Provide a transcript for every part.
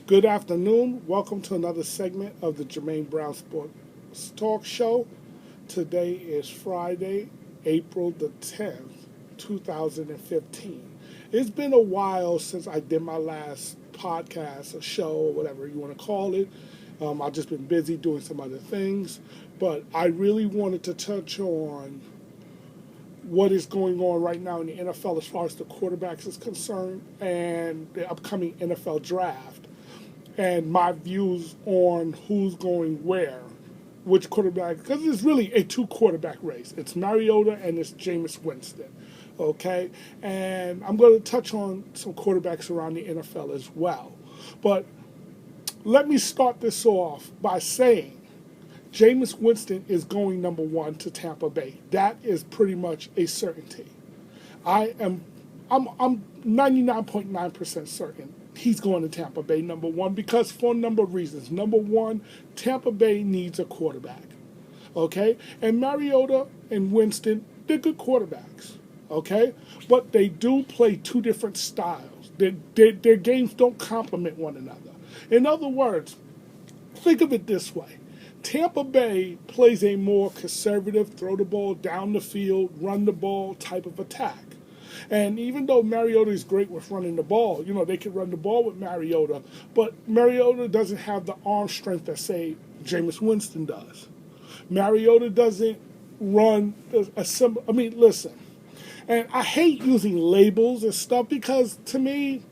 Good afternoon. Welcome to another segment of the Jermaine Brown Sports Talk Show. Today is Friday, April the 10th, 2015. It's been a while since I did my last podcast or show or whatever you want to call it. I've just been busy doing some other things, but I really wanted to touch on what is going on right now in the NFL as far as the quarterbacks is concerned and the upcoming NFL draft and my views on who's going where, which quarterback, because it's really a two quarterback race. It's Mariota and it's Jameis Winston, okay? And I'm going to touch on some quarterbacks around the NFL as well. But let me start this off by saying Jameis Winston is going number one to Tampa Bay. That is pretty much a certainty. I'm 99.9% certain he's going to Tampa Bay number one because for a number of reasons. Number one, Tampa Bay needs a quarterback. Okay? And Mariota and Winston, they're good quarterbacks. Okay? But they do play two different styles. Their games don't complement one another. In other words, think of it this way. Tampa Bay plays a more conservative, throw the ball down the field, run the ball type of attack. And even though Mariota is great with running the ball, they can run the ball with Mariota, but Mariota doesn't have the arm strength that, say, Jameis Winston does. Mariota doesn't run listen, and I hate using labels and stuff because, to me,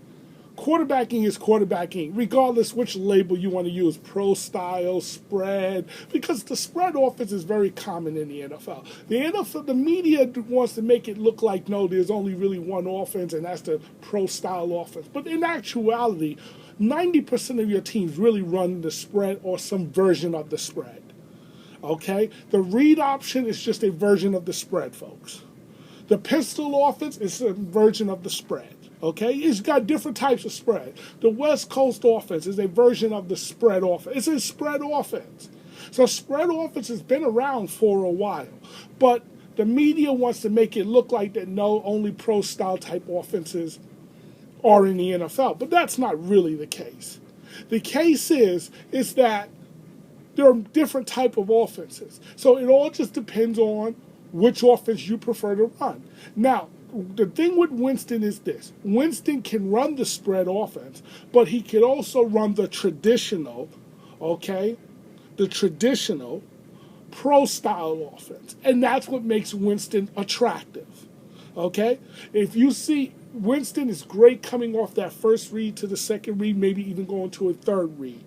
quarterbacking is quarterbacking, regardless which label you want to use, pro style, spread, because the spread offense is very common in the NFL. The media wants to make it look like, no, there's only really one offense, and that's the pro style offense. But in actuality, 90% of your teams really run the spread or some version of the spread. Okay? The read option is just a version of the spread, folks. The pistol offense is a version of the spread. Okay, it's got different types of spread. The West Coast offense is a version of the spread offense. It's a spread offense. So spread offense has been around for a while. But the media wants to make it look like that no, only pro-style type offenses are in the NFL. But that's not really the case. The case is that there are different type of offenses. So it all just depends on which offense you prefer to run. Now, the thing with Winston is this. Winston can run the spread offense, but he can also run the traditional pro-style offense. And that's what makes Winston attractive, okay? If you see, Winston is great coming off that first read to the second read, maybe even going to a third read.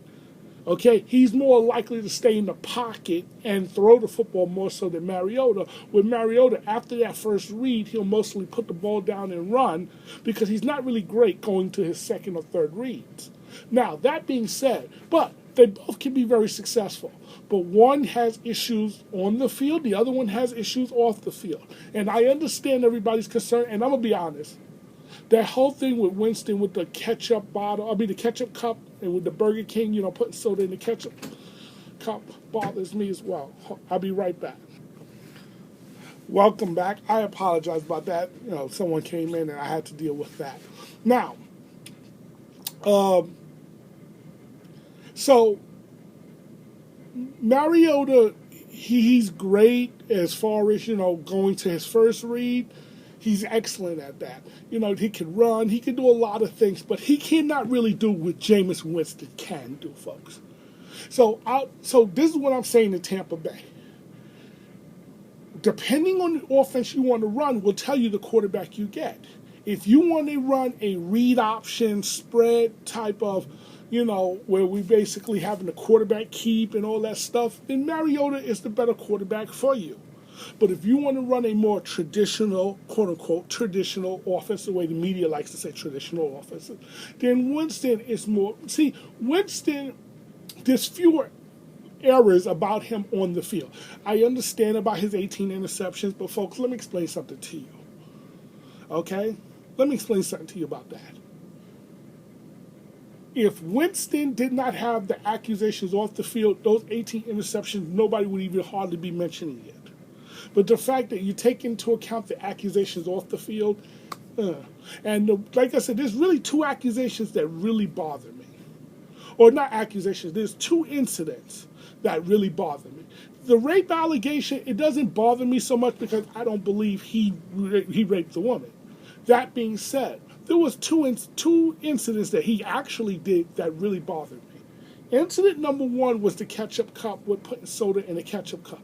Okay, he's more likely to stay in the pocket and throw the football more so than Mariota. With Mariota, after that first read, he'll mostly put the ball down and run because he's not really great going to his second or third reads. Now, that being said, but they both can be very successful. But one has issues on the field, the other one has issues off the field. And I understand everybody's concern, and I'm going to be honest. That whole thing with Winston with the ketchup the ketchup cup, and with the Burger King, putting soda in the ketchup cup bothers me as well. I'll be right back. Welcome back. I apologize about that. Someone came in and I had to deal with that. Now, so Mariota, he's great as far as, going to his first read. He's excellent at that. He can run, he can do a lot of things, but he cannot really do what Jameis Winston can do, folks. So this is what I'm saying to Tampa Bay. Depending on the offense you want to run will tell you the quarterback you get. If you want to run a read option spread type of, where we basically having the quarterback keep and all that stuff, then Mariota is the better quarterback for you. But if you want to run a more traditional, quote-unquote, traditional offense, the way the media likes to say traditional offense, then Winston is more... See, Winston, there's fewer errors about him on the field. I understand about his 18 interceptions, but folks, let me explain something to you. Okay? Let me explain something to you about that. If Winston did not have the accusations off the field, those 18 interceptions, nobody would even hardly be mentioning it. But the fact that you take into account the accusations off the field, like I said, there's really two accusations that really bother me. or not accusations, there's two incidents that really bother me. The rape allegation, it doesn't bother me so much because I don't believe he raped the woman. That being said, there was two incidents that he actually did that really bothered me. Incident number one was the ketchup cup with putting soda in a ketchup cup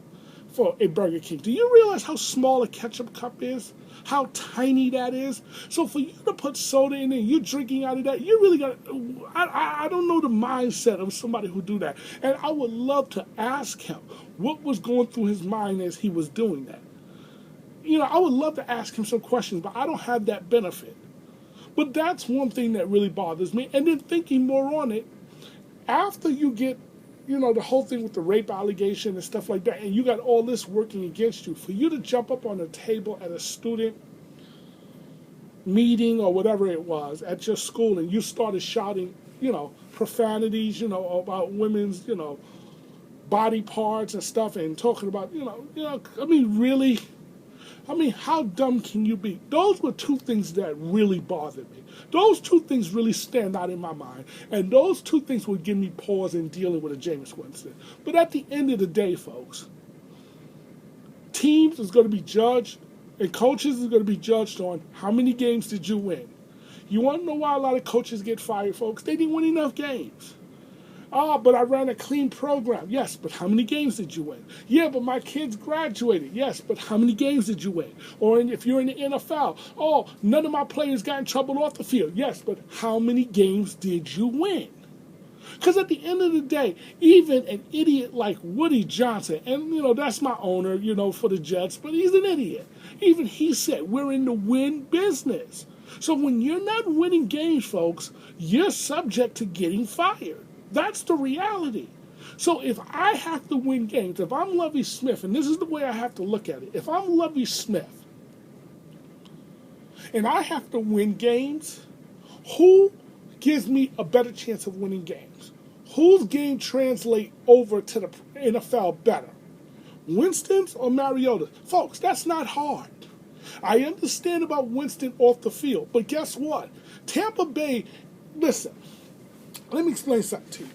for a Burger King. Do you realize how small a ketchup cup is? How tiny that is? So for you to put soda in there, you're drinking out of that, you really got to, I don't know the mindset of somebody who do that. And I would love to ask him what was going through his mind as he was doing that. You know, I would love to ask him some questions, but I don't have that benefit. But that's one thing that really bothers me. And then thinking more on it, after you get, you know, the whole thing with the rape allegation and stuff like that, and you got all this working against you, for you to jump up on a table at a student meeting or whatever it was at your school and you started shouting, you know, profanities, you know, about women's, you know, body parts and stuff and talking about, I mean, really? I mean, how dumb can you be? Those were two things that really bothered me. Those two things really stand out in my mind. And those two things would give me pause in dealing with a Jameis Winston. But at the end of the day, folks, teams is going to be judged and coaches is going to be judged on how many games did you win. You want to know why a lot of coaches get fired, folks? They didn't win enough games. But I ran a clean program. Yes, but how many games did you win? Yeah, but my kids graduated. Yes, but how many games did you win? Or if you're in the NFL, none of my players got in trouble off the field. Yes, but how many games did you win? Because at the end of the day, even an idiot like Woody Johnson, and, you know, that's my owner, you know, for the Jets, but he's an idiot. Even he said, we're in the win business. So when you're not winning games, folks, you're subject to getting fired. That's the reality. So if I have to win games, if I'm Lovie Smith, and this is the way I have to look at it, if I'm Lovie Smith and I have to win games, who gives me a better chance of winning games? Whose game translate over to the NFL better? Winston's or Mariota's? Folks, that's not hard. I understand about Winston off the field, but guess what? Tampa Bay, listen, let me explain something to you.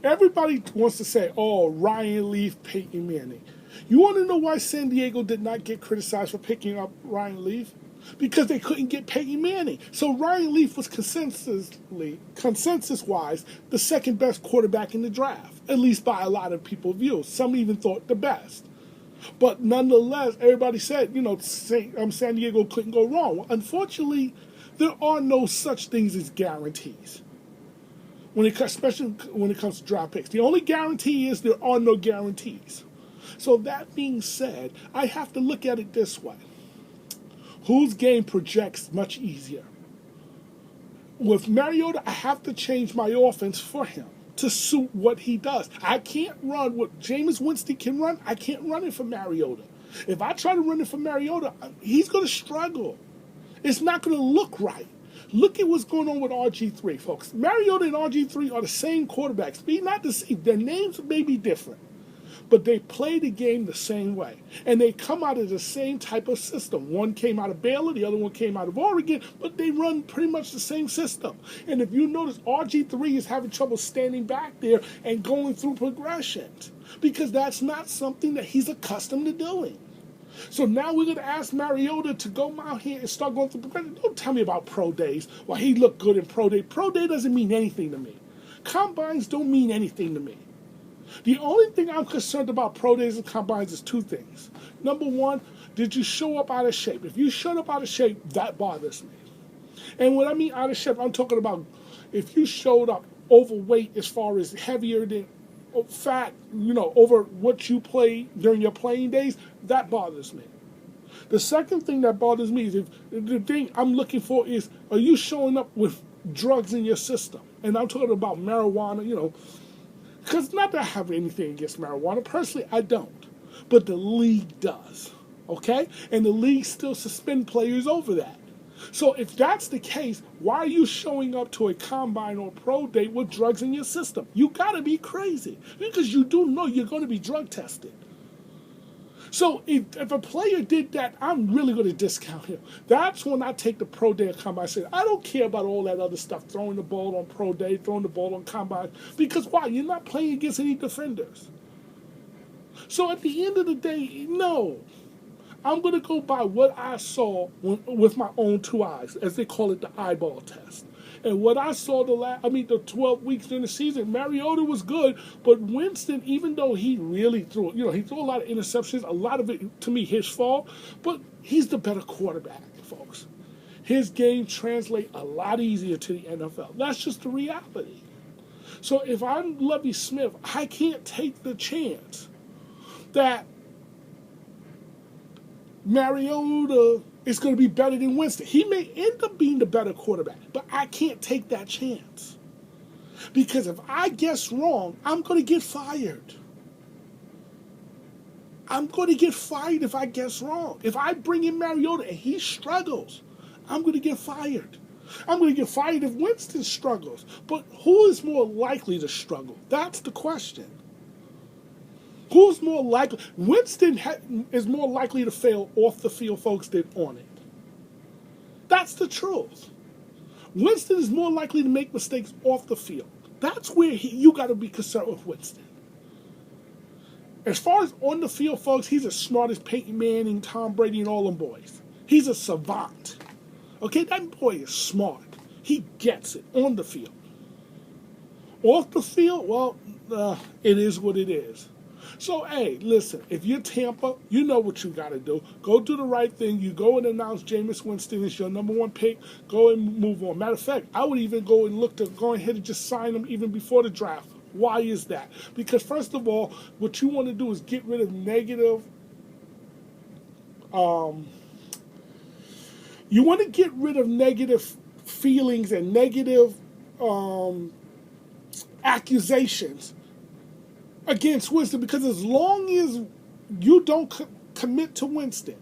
Everybody wants to say, Ryan Leaf, Peyton Manning. You want to know why San Diego did not get criticized for picking up Ryan Leaf? Because they couldn't get Peyton Manning. So Ryan Leaf was consensus-wise, the second best quarterback in the draft, at least by a lot of people's views. Some even thought the best. But nonetheless, everybody said, you know, San Diego couldn't go wrong. Well, unfortunately, there are no such things as guarantees. Especially when it comes to draft picks. The only guarantee is there are no guarantees. So that being said, I have to look at it this way. Whose game projects much easier? With Mariota, I have to change my offense for him to suit what he does. I can't run what Jameis Winston can run. I can't run it for Mariota. If I try to run it for Mariota, he's going to struggle. It's not going to look right. Look at what's going on with RG3, folks. Mariota and RG3 are the same quarterbacks. Be not deceived. Their names may be different, but they play the game the same way. And they come out of the same type of system. One came out of Baylor, the other one came out of Oregon, but they run pretty much the same system. And if you notice, RG3 is having trouble standing back there and going through progressions because that's not something that he's accustomed to doing. So now we're going to ask Mariota to go out here and start going through progression. Don't tell me about pro days. Well, he looked good in pro day. Pro day doesn't mean anything to me. Combines don't mean anything to me. The only thing I'm concerned about pro days and combines is two things. Number one, did you show up out of shape? If you showed up out of shape, that bothers me. And when I mean out of shape, I'm talking about if you showed up overweight as far as heavier than fat, you know, over what you play during your playing days, that bothers me. The second thing that bothers me is if the thing I'm looking for is, are you showing up with drugs in your system? And I'm talking about marijuana, you know, because not that I have anything against marijuana. Personally, I don't. But the league does, okay? And the league still suspend players over that. So if that's the case, why are you showing up to a combine or pro day with drugs in your system? You got to be crazy because you do know you're going to be drug tested. So if a player did that, I'm really going to discount him. That's when I take the pro day and combine. I say, I don't care about all that other stuff, throwing the ball on pro day, throwing the ball on combine, because why? You're not playing against any defenders. So at the end of the day, no. I'm going to go by what I saw with my own two eyes, as they call it, the eyeball test. And what I saw the 12 weeks during the season, Mariota was good, but Winston, even though he really he threw a lot of interceptions, a lot of it, to me, his fault, but he's the better quarterback, folks. His game translates a lot easier to the NFL. That's just the reality. So if I'm Lovie Smith, I can't take the chance that Mariota is going to be better than Winston. He may end up being the better quarterback, but I can't take that chance. Because if I guess wrong, I'm going to get fired. I'm going to get fired if I guess wrong. If I bring in Mariota and he struggles, I'm going to get fired. I'm going to get fired if Winston struggles. But who is more likely to struggle? That's the question. Who's more likely? Winston is more likely to fail off the field, folks, than on it. That's the truth. Winston is more likely to make mistakes off the field. That's where you got to be concerned with Winston. As far as on the field, folks, he's as smart as Peyton Manning, Tom Brady, and all them boys. He's a savant. Okay, that boy is smart. He gets it on the field. Off the field, well, it is what it is. So, hey, listen, if you're Tampa, you know what you got to do. Go do the right thing. You go and announce Jameis Winston is your number one pick. Go and move on. Matter of fact, I would even go and look to go ahead and just sign him even before the draft. Why is that? Because, first of all, what you want to do is get rid of negative you want to get rid of negative feelings and negative accusations against Winston, because as long as you don't commit to Winston,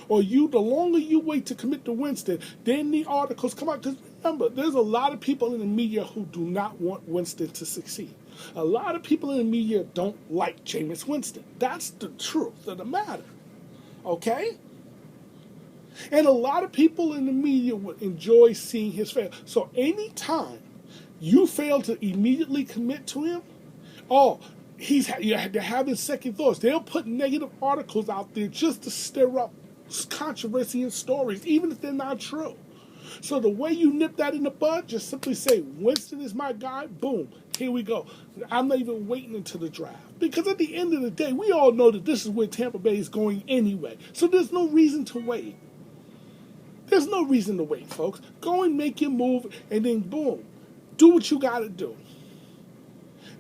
or the longer you wait to commit to Winston, then the articles come out. Because remember, there's a lot of people in the media who do not want Winston to succeed. A lot of people in the media don't like Jameis Winston. That's the truth of the matter. Okay? And a lot of people in the media would enjoy seeing his fail. So anytime you fail to immediately commit to him, they're having second thoughts. They'll put negative articles out there just to stir up controversy and stories, even if they're not true. So the way you nip that in the bud, just simply say, Winston is my guy, boom, here we go. I'm not even waiting until the draft. Because at the end of the day, we all know that this is where Tampa Bay is going anyway. So there's no reason to wait. There's no reason to wait, folks. Go and make your move, and then boom, do what you got to do.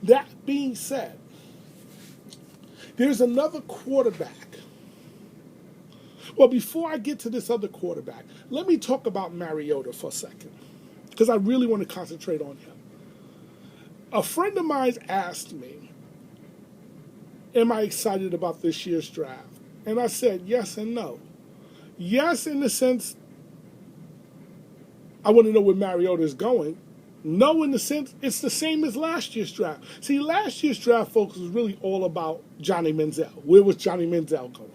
That being said, there's another quarterback. Well, before I get to this other quarterback, let me talk about Mariota for a second, because I really want to concentrate on him. A friend of mine asked me, am I excited about this year's draft? And I said yes and no. Yes, in the sense, I want to know where Mariota is going. No, in the sense, it's the same as last year's draft. See, last year's draft, folks, was really all about Johnny Manziel. Where was Johnny Manziel going?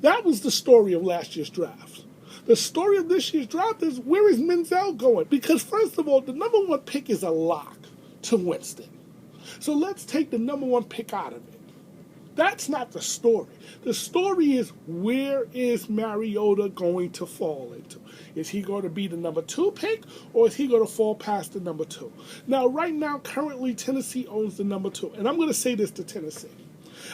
That was the story of last year's draft. The story of this year's draft is, where is Manziel going? Because, first of all, the number one pick is a lock to Winston. So let's take the number one pick out of it. That's not the story. The story is, where is Mariota going to fall into? Is he going to be the number 2 pick, or is he going to fall past the number 2? Now, right now, currently, Tennessee owns the number 2. And I'm going to say this to Tennessee.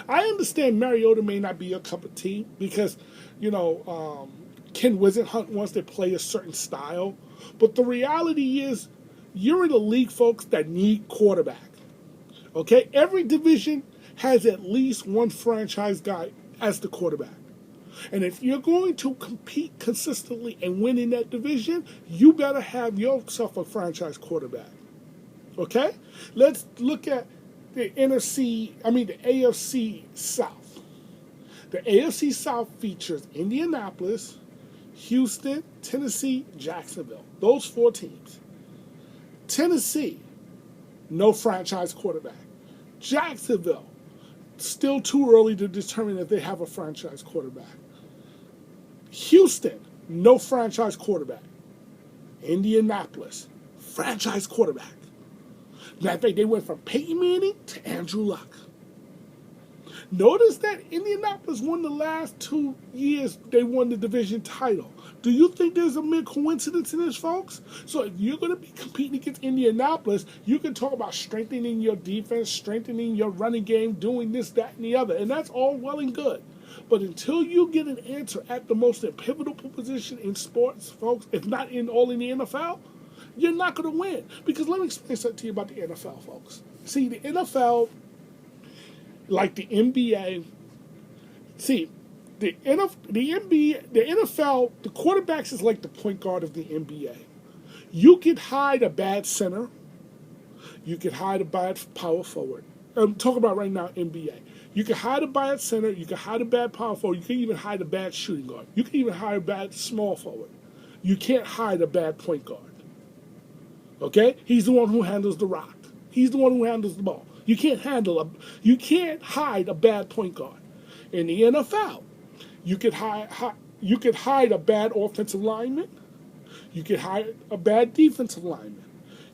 I understand Mariota may not be your cup of tea because, Ken Wisenhunt wants to play a certain style. But the reality is, you're in a league, folks, that need quarterback. Okay? Every division has at least one franchise guy as the quarterback. And if you're going to compete consistently and win in that division, you better have yourself a franchise quarterback. Okay? Let's look at the AFC South. The AFC South features Indianapolis, Houston, Tennessee, Jacksonville. Those 4 teams. Tennessee, no franchise quarterback. Jacksonville, still too early to determine if they have a franchise quarterback. Houston, no franchise quarterback. Indianapolis, franchise quarterback. Matter of fact, they went from Peyton Manning to Andrew Luck. Notice that Indianapolis won the last 2 years they won the division title. Do you think there's a mere coincidence in this, folks? So if you're going to be competing against Indianapolis, you can talk about strengthening your defense, strengthening your running game, doing this, that, and the other. And that's all well and good. But until you get an answer at the most pivotal position in sports, folks, if not in all in the NFL, you're not going to win. Because let me explain something to you about the NFL, folks. See, the NFL, like the NBA, the NFL, the quarterbacks is like the point guard of the NBA. You can hide a bad center. You can hide a bad power forward. I'm talking about right now NBA. You can hide a bad center. You can hide a bad power forward. You can even hide a bad shooting guard. You can even hide a bad small forward. You can't hide a bad point guard. Okay? He's the one who handles the rock. He's the one who handles the ball. You can't hide a bad point guard. In the NFL, you could hide a bad offensive lineman. You could hide a bad defensive lineman.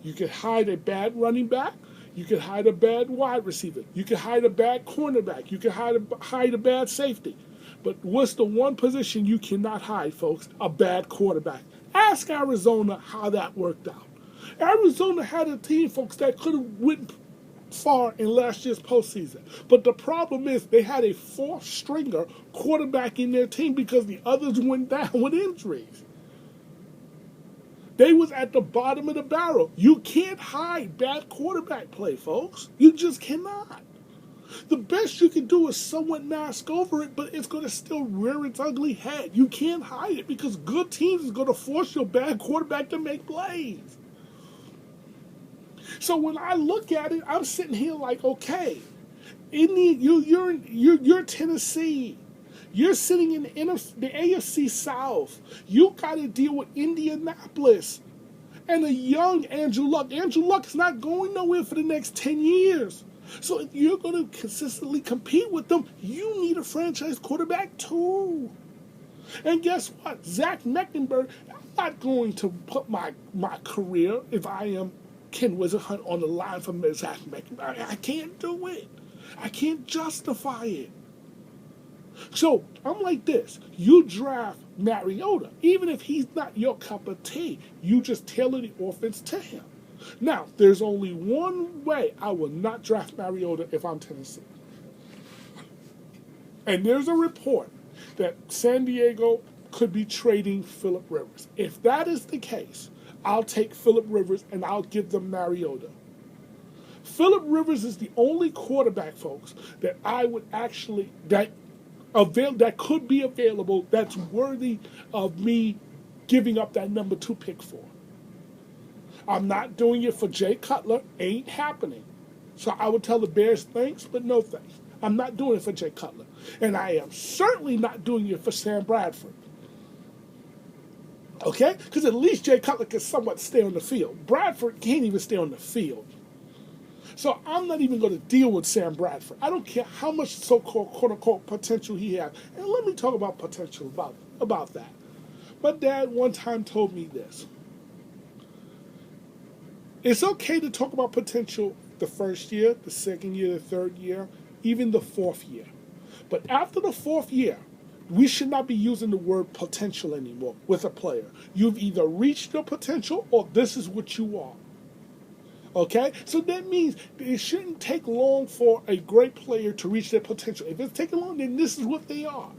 You could hide a bad running back. You could hide a bad wide receiver. You could hide a bad cornerback. You could hide a bad safety. But what's the one position you cannot hide, folks? A bad quarterback. Ask Arizona how that worked out. Arizona had a team, folks, that could have went far in last year's postseason. But the problem is they had a fourth stringer quarterback in their team because the others went down with injuries. They was at the bottom of the barrel. You can't hide bad quarterback play, folks. You just cannot. The best you can do is somewhat mask over it, but it's going to still rear its ugly head. You can't hide it because good teams is going to force your bad quarterback to make plays. So when I look at it, I'm sitting here like, okay, you're Tennessee. You're sitting in the AFC South. You got to deal with Indianapolis and a young Andrew Luck. Andrew Luck is not going nowhere for the next 10 years. So if you're going to consistently compete with them, you need a franchise quarterback too. And guess what? Zach Meckenberg, I'm not going to put my career, if I am Ken Wisenhunt, on the line for Zach Meckenberg. I can't do it. I can't justify it. So I'm like this. You draft Mariota. Even if he's not your cup of tea, you just tailor the offense to him. Now, there's only one way I will not draft Mariota if I'm Tennessee. And there's a report that San Diego could be trading Phillip Rivers. If that is the case, I'll take Phillip Rivers and I'll give them Mariota. Phillip Rivers is the only quarterback, folks, that I would actually that could be available that's worthy of me giving up that number 2 pick for. I'm not doing it for Jay Cutler. Ain't happening. So I would tell the Bears thanks, but no thanks. I'm not doing it for Jay Cutler. And I am certainly not doing it for Sam Bradford. Okay? Because at least Jay Cutler can somewhat stay on the field. Bradford can't even stay on the field. So I'm not even going to deal with Sam Bradford. I don't care how much so-called, quote-unquote, potential he has. And let me talk about potential about that. My dad one time told me this. It's okay to talk about potential the first year, the second year, the third year, even the fourth year. But after the fourth year, we should not be using the word potential anymore with a player. You've either reached your potential or this is what you are. Okay? So that means it shouldn't take long for a great player to reach their potential. If it's taking long, then this is what they are.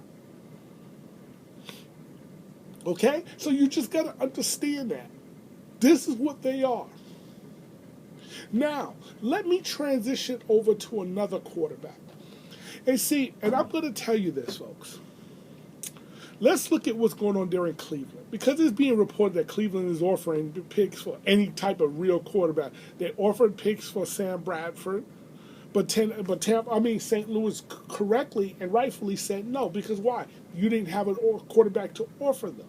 Okay? So you just got to understand that. This is what they are. Now, let me transition over to another quarterback. And see, and I'm going to tell you this, folks. Let's look at what's going on there in Cleveland. Because it's being reported that Cleveland is offering picks for any type of real quarterback. They offered picks for Sam Bradford. But St. Louis correctly and rightfully said no. Because why? You didn't have a quarterback to offer them.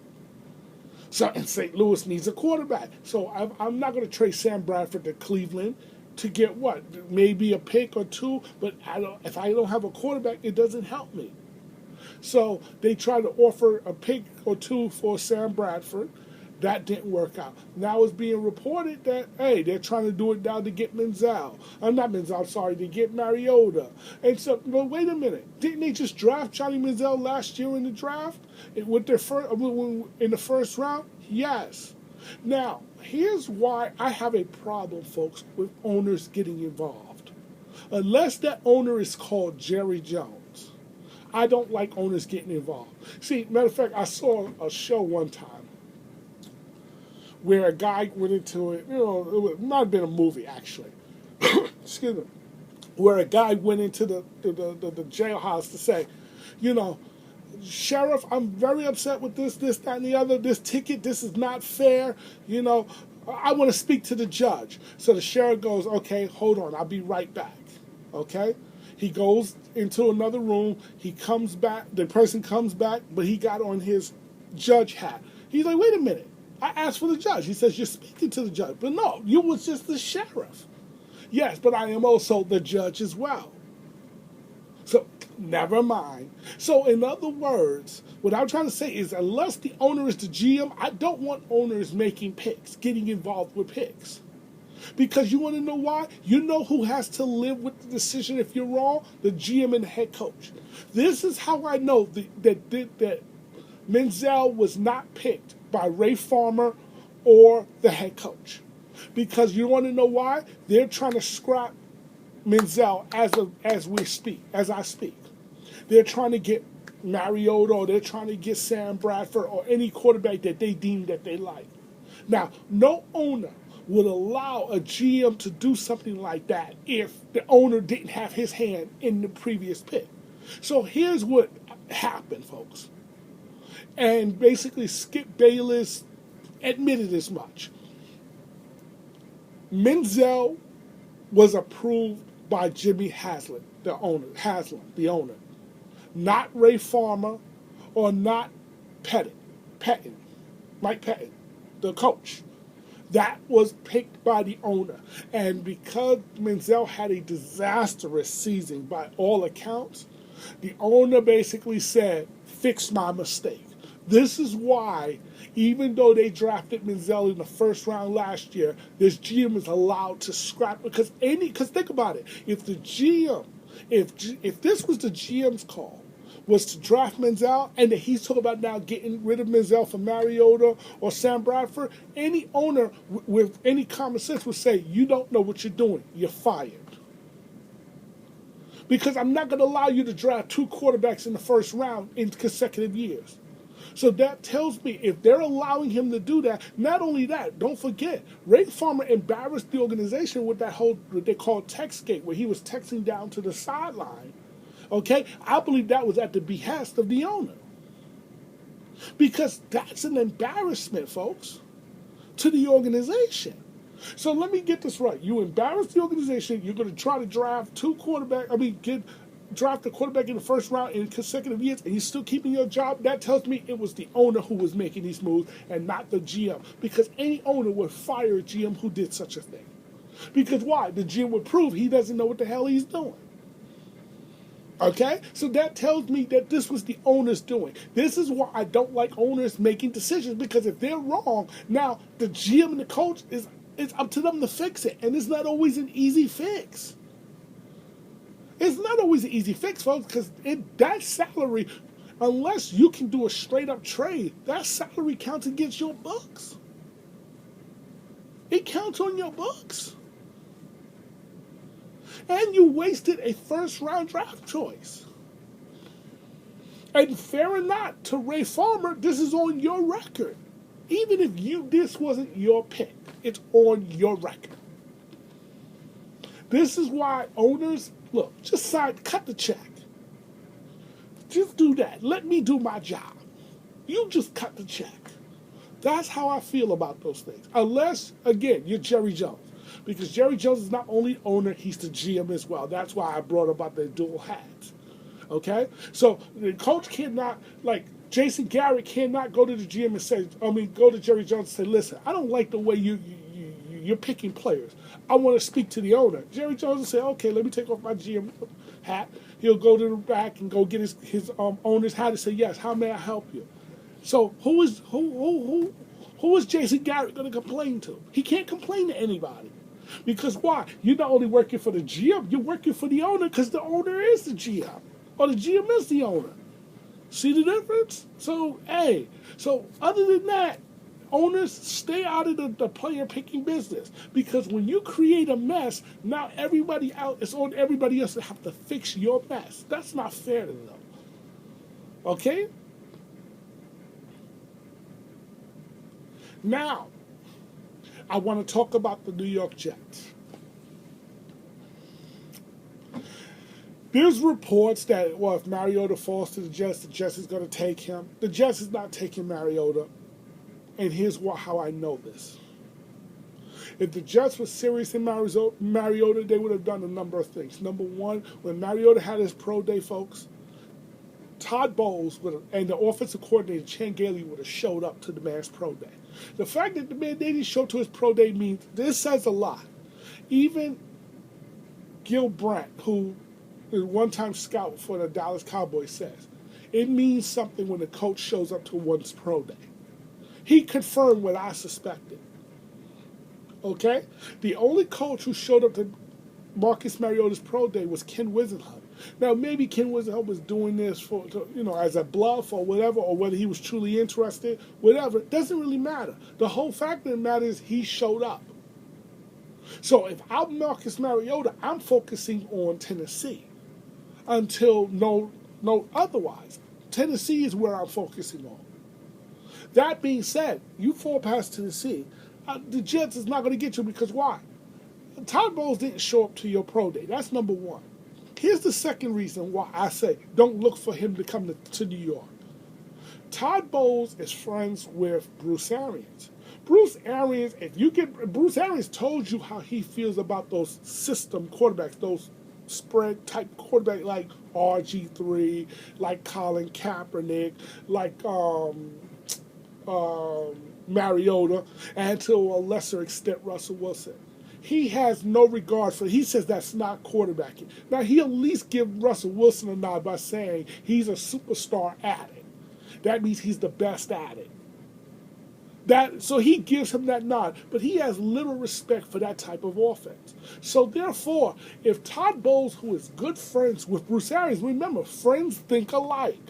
So, and St. Louis needs a quarterback. So I'm not going to trade Sam Bradford to Cleveland to get what? Maybe a pick or two, but if I don't have a quarterback, it doesn't help me. So they tried to offer a pick or two for Sam Bradford. That didn't work out. Now it's being reported that, hey, they're trying to do it now to get Menzel. Not Menzel, sorry, to get Mariota. And so, but wait a minute. Didn't they just draft Johnny Menzel last year in the draft? With their in the first round? Yes. Now, here's why I have a problem, folks, with owners getting involved. Unless that owner is called Jerry Jones, I don't like owners getting involved. See, matter of fact, I saw a show one time where a guy went into it, it might have been a movie actually, excuse me, where a guy went into the jailhouse to say, Sheriff, I'm very upset with this, that, and the other, this ticket, this is not fair, I want to speak to the judge. So the sheriff goes, okay, hold on, I'll be right back, okay? He goes into another room, he comes back, the person comes back, but he got on his judge hat. He's like, wait a minute. I asked for the judge. He says, you're speaking to the judge. But no, you was just the sheriff. Yes, but I am also the judge as well. So, never mind. So, in other words, what I'm trying to say is unless the owner is the GM, I don't want owners making picks, getting involved with picks. Because you want to know why? You know who has to live with the decision if you're wrong? The GM and the head coach. This is how I know that Menzel was not picked by Ray Farmer or the head coach. Because you want to know why? They're trying to scrap Menzel as I speak. They're trying to get Mariota, or they're trying to get Sam Bradford, or any quarterback that they deem that they like. Now, no owner would allow a GM to do something like that if the owner didn't have his hand in the previous pick. So here's what happened, folks. And basically Skip Bayless admitted as much. Menzel was approved by Jimmy Haslam, the owner. Not Ray Farmer or not Mike Pettin, the coach. That was picked by the owner. And because Menzel had a disastrous season by all accounts, the owner basically said, fix my mistake. This is why, even though they drafted Menzel in the first round last year, this GM is allowed to scrap, because think about it, if this was the GM's call, was to draft Menzel, and that he's talking about now getting rid of Menzel for Mariota or Sam Bradford, any owner with any common sense would say, you don't know what you're doing, you're fired. Because I'm not going to allow you to draft two quarterbacks in the first round in consecutive years. So that tells me if they're allowing him to do that, not only that, don't forget, Ray Farmer embarrassed the organization with that whole, what they call textgate, where he was texting down to the sideline. Okay? I believe that was at the behest of the owner. Because that's an embarrassment, folks, to the organization. So let me get this right. You embarrass the organization, you're going to try to draft draft a quarterback in the first round in consecutive years, and you're still keeping your job. That tells me it was the owner who was making these moves and not the GM. Because any owner would fire a GM who did such a thing. Because why? The GM would prove he doesn't know what the hell he's doing. Okay? So that tells me that this was the owner's doing. This is why I don't like owners making decisions, because if they're wrong, now the GM and the coach it's up to them to fix it. And it's not always an easy fix. It's not always an easy fix, folks, because that salary, unless you can do a straight-up trade, that salary counts against your books. It counts on your books. And you wasted a first-round draft choice. And fair or not, to Ray Farmer, this is on your record. Even if this wasn't your pick, it's on your record. This is why owners, look, just cut the check. Just do that. Let me do my job. You just cut the check. That's how I feel about those things. Unless, again, you're Jerry Jones. Because Jerry Jones is not only owner, he's the GM as well. That's why I brought about the dual hats. Okay? So the coach cannot, like Jason Garrett cannot go to the GM and say, go to Jerry Jones and say, listen, I don't like the way you you're picking players. I want to speak to the owner. Jerry Jones will say, okay, let me take off my GM hat. He'll go to the back and go get his owner's hat and say, yes, how may I help you? So who is Jason Garrett going to complain to? He can't complain to anybody. Because why? You're not only working for the GM, you're working for the owner because the owner is the GM. Or the GM is the owner. See the difference? So, hey. So other than that, owners, stay out of the player picking business. Because when you create a mess, now everybody out, it's on everybody else to have to fix your mess. That's not fair to them. Okay? Now, I want to talk about the New York Jets. There's reports that, well, if Mariota falls to the Jets is going to take him. The Jets is not taking Mariota. And here's how I know this. If the Jets were serious in Mariota, they would have done a number of things. Number one, when Mariota had his pro day, folks, Todd Bowles and the offensive coordinator, Chan Gailey, would have showed up to the man's pro day. The fact that the man didn't show up to his pro day means this says a lot. Even Gil Brandt, who is a one-time scout for the Dallas Cowboys, says it means something when the coach shows up to one's pro day. He confirmed what I suspected. Okay? The only coach who showed up to Marcus Mariota's pro day was Ken Wisenhunt. Now, maybe Ken Wisenhunt was doing this as a bluff or whatever, or whether he was truly interested, whatever. It doesn't really matter. The whole fact of the matter is he showed up. So if I'm Marcus Mariota, I'm focusing on Tennessee until no otherwise. Tennessee is where I'm focusing on. That being said, you fall past Tennessee, the Jets is not going to get you because why? Todd Bowles didn't show up to your pro day. That's number one. Here's the second reason why I say don't look for him to come to New York. Todd Bowles is friends with Bruce Arians. Bruce Arians told you how he feels about those system quarterbacks, those spread type quarterback like RG3, like Colin Kaepernick, like Mariota, and to a lesser extent Russell Wilson. He has no regard for it. He says that's not quarterbacking. Now, he'll at least give Russell Wilson a nod by saying he's a superstar at it. That means he's the best at it. So he gives him that nod, but he has little respect for that type of offense. So therefore, if Todd Bowles, who is good friends with Bruce Arians, remember, friends think alike.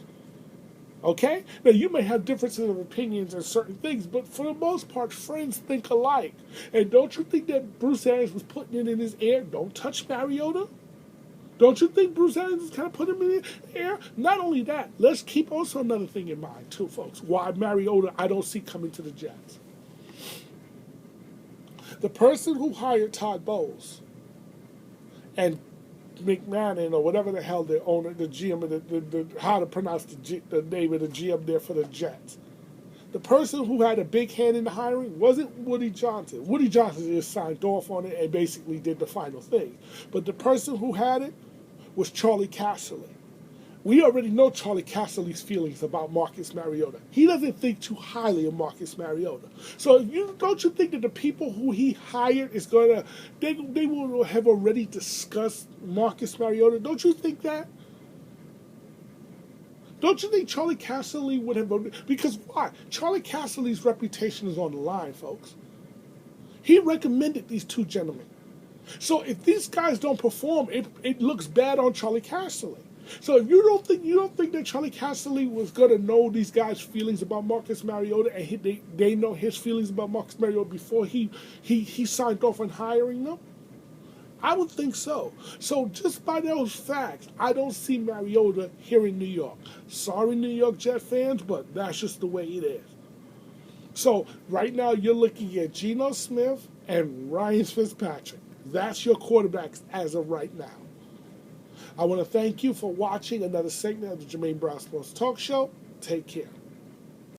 Okay? Now, you may have differences of opinions on certain things, but for the most part, friends think alike. And don't you think that Bruce Arians was putting it in his ear, don't touch Mariota? Don't you think Bruce Arians is kind of putting him in the air? Not only that, let's keep also another thing in mind, too, folks. Why Mariota I don't see coming to the Jets. The person who hired Todd Bowles and McMahon or whatever the hell the owner, the GM, the how to pronounce the name of the GM there for the Jets. The person who had a big hand in the hiring wasn't Woody Johnson. Woody Johnson just signed off on it and basically did the final thing. But the person who had it was Charlie Casserly. We already know Charlie Casserly's feelings about Marcus Mariota. He doesn't think too highly of Marcus Mariota. So don't you think that the people who he hired is going to, they will have already discussed Marcus Mariota? Don't you think that? Don't you think Charlie Casserly would have, because why? Charlie Casserly's reputation is on the line, folks. He recommended these two gentlemen. So if these guys don't perform, it looks bad on Charlie Casserly. So if you don't think that Charlie Casserly was gonna know these guys' feelings about Marcus Mariota and they know his feelings about Marcus Mariota before he signed off on hiring them? I would think so. So just by those facts, I don't see Mariota here in New York. Sorry, New York Jet fans, but that's just the way it is. So right now you're looking at Geno Smith and Ryan Fitzpatrick. That's your quarterbacks as of right now. I want to thank you for watching another segment of the Jermaine Brown Sports Talk Show. Take care.